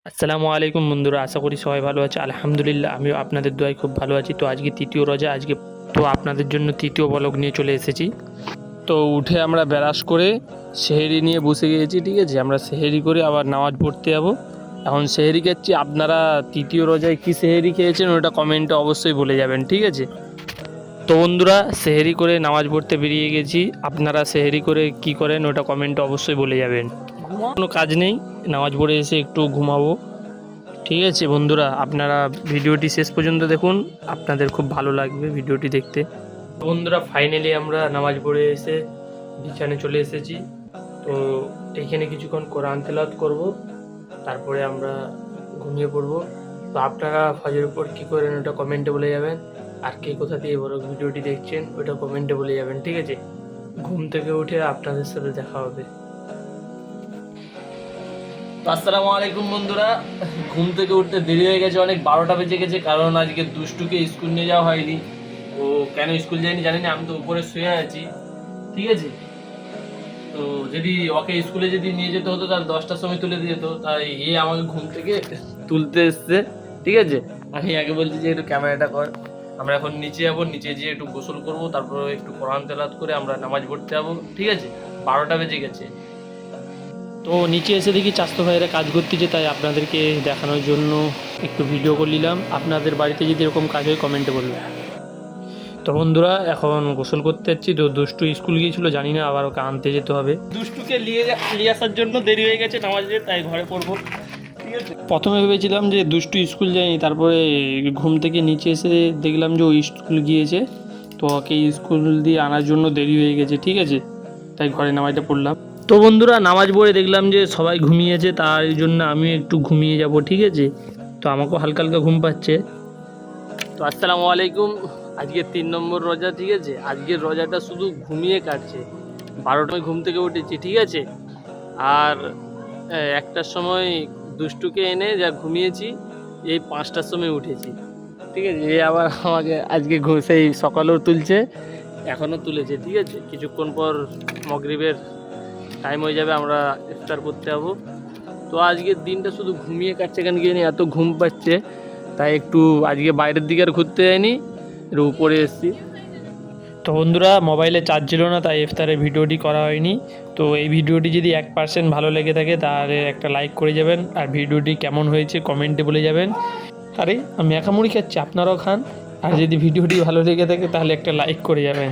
আসসালামু আলাইকুম বন্ধুরা, আশা করি সবাই ভালো আছে। আলহামদুলিল্লাহ আমিও আপনাদের দোয়ায় খুব ভালো আছি। তো আজকে তৃতীয় রোজা, আজকে তো আপনাদের জন্য তৃতীয় ব্লগ নিয়ে চলে এসেছি। তো উঠে আমরা ব্রাশ করে সেহেরি নিয়ে বসে গিয়েছি, ঠিক আছে। আমরা সেহেরি করে আবার নামাজ পড়তে যাবো। এখন সেহেরি খাচ্ছি। আপনারা তৃতীয় রোজায় কী সেহেরি খেয়েছেন ওটা কমেন্টে অবশ্যই বলে যাবেন, ঠিক আছে। তো বন্ধুরা, সেহেরি করে নামাজ পড়তে বেরিয়ে গেছি। আপনারা সেহেরি করে কি করেন ওটা কমেন্টে অবশ্যই বলে যাবেন। কোনো কাজ নেই, নামাজ পড়ে এসে একটু ঘুমাবো, ঠিক আছে। বন্ধুরা, আপনারা ভিডিওটি শেষ পর্যন্ত দেখুন, আপনাদের খুব ভালো লাগবে ভিডিওটি দেখতে। বন্ধুরা, ফাইনালি আমরা নামাজ পড়ে এসে বিছানে চলে এসেছি। তো এইখানে কিছুক্ষণ কোরআন তেলাওয়াত করব, তারপরে আমরা ঘুমিয়ে পড়ব। তো আপনারা ফজরের পর কী করেন ওটা কমেন্টে বলে যাবেন। আর কে কোথা দিয়ে বড় ভিডিওটি দেখছেন ওটা কমেন্টে বলে যাবেন, ঠিক আছে। ঘুম থেকে উঠে আপনাদের সাথে দেখা হবে। আসসালামু আলাইকুম বন্ধুরা, ঘুম থেকে উঠতে দেরি হয়ে গেছে, অনেক 12টা বেজে গেছে। কারণ আজকে দুষ্টুকে স্কুল নিয়ে যাওয়া হয়নি। ও কেন স্কুল যায়নি জানি না, আমি তো উপরে শুয়ে আছি, ঠিক আছে। তো যদি ওকে স্কুলে যদি নিয়ে যেতে হতো তাহলে 10টার সময় তুলে দিয়ে যেত, তাই এ আমাকে ঘুম থেকে তুলতে এসছে, ঠিক আছে। আমি আগে বলছি যে একটু ক্যামেরাটা কর। আমরা এখন নিচে যাবো, নিচে যেয়ে একটু গোসল করবো, তারপর একটু কোরআন তেলাওয়াত করে আমরা নামাজ পড়তে যাবো, ঠিক আছে। 12টা বেজে গেছে। তো নিচে এসে দেখি চাস্তো ভাইয়েরা কাজ করতেছে, তাই আপনাদেরকে দেখানোর জন্য একটু ভিডিও করে নিলাম। আপনাদের বাড়িতে যদি এরকম কাজ হয় কমেন্টে বলবেন। তো বন্ধুরা, এখন গোসল করতে যাচ্ছি। তো দুষ্টু স্কুল গিয়েছিল, জানি না আবার ওকে আনতে যেতে হবে। দুষ্টুকে নিয়ে আসার জন্য দেরি হয়ে গেছে নামাজে, তাই ঘরে পড়বো, ঠিক আছে। প্রথমে ভেবেছিলাম যে দুষ্টু স্কুল যায়নি, তারপরে ঘুম থেকে নিচে এসে দেখলাম যে ও স্কুল গিয়েছে। তো ওকে স্কুল দিয়ে আনার জন্য দেরি হয়ে গেছে, ঠিক আছে, তাই ঘরে নামাজটা পড়লাম। তো বন্ধুরা, নামাজ পড়ে দেখলাম যে সবাই ঘুমিয়েছে, তার জন্য আমিও একটু ঘুমিয়ে যাব, ঠিক আছে। তো আমাকেও হালকা হালকা ঘুম পাচ্ছে। তো আসসালামু আলাইকুম, আজকে 3 নম্বর রোজা, ঠিক আছে। আজকের রোজাটা শুধু ঘুমিয়ে কাটছে। 12টায় ঘুম থেকে উঠেছি, ঠিক আছে। আর 1টার সময় দুষ্টুকে এনে যা ঘুমিয়েছি, এই 5টার সময় উঠেছি, ঠিক আছে। এ আবার আমাকে আজকে সেই সকালেও তুলছে, এখনও তুলেছে, ঠিক আছে। কিছুক্ষণ পর মাগরিবের টাইম হয়ে যাবে, আমরা ইফতার করতে যাবো। তো আজকের দিনটা শুধু ঘুমিয়ে কাটছে, কেন গিয়ে এত ঘুম পাচ্ছে, তাই একটু আজকে বাইরের দিকে আর ঘুরতে যাইনি, একটু উপরে এসেছি। তো বন্ধুরা, মোবাইলে চার্জ ছিল না, তাই ইফতারের ভিডিওটি করা হয়নি। তো এই ভিডিওটি যদি 1% ভালো লেগে থাকে তাহলে একটা লাইক করে যাবেন, আর ভিডিওটি কেমন হয়েছে কমেন্টে বলে যাবেন। আরে আমি একা মুড়ি খাচ্ছি, আপনারাও খান। আর যদি ভিডিওটি ভালো লেগে থাকে তাহলে একটা লাইক করে যাবেন।